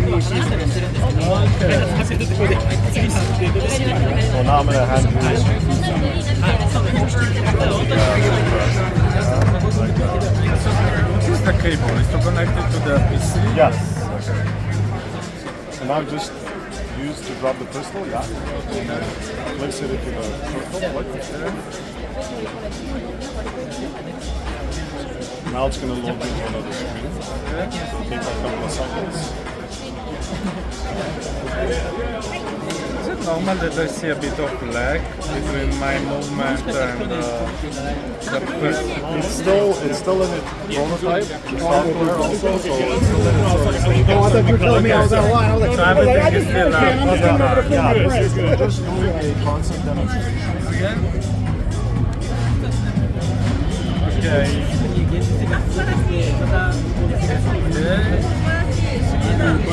So now I'm gonna hand you. This is the cable. Is to connect it to the PC? Yes. So now just use to grab the crystal, yeah. Place it into the circle. Now it's going to load into another screen. It'll take a couple of seconds. Is it normal that I see a bit of lag between my movement and the It's still in its prototype software also, so it's still in its I thought you were telling me I was out of line. I was like, So everything I is just still can't. I'm just coming over to yeah, film. this is just doing a concept demonstration. Okay.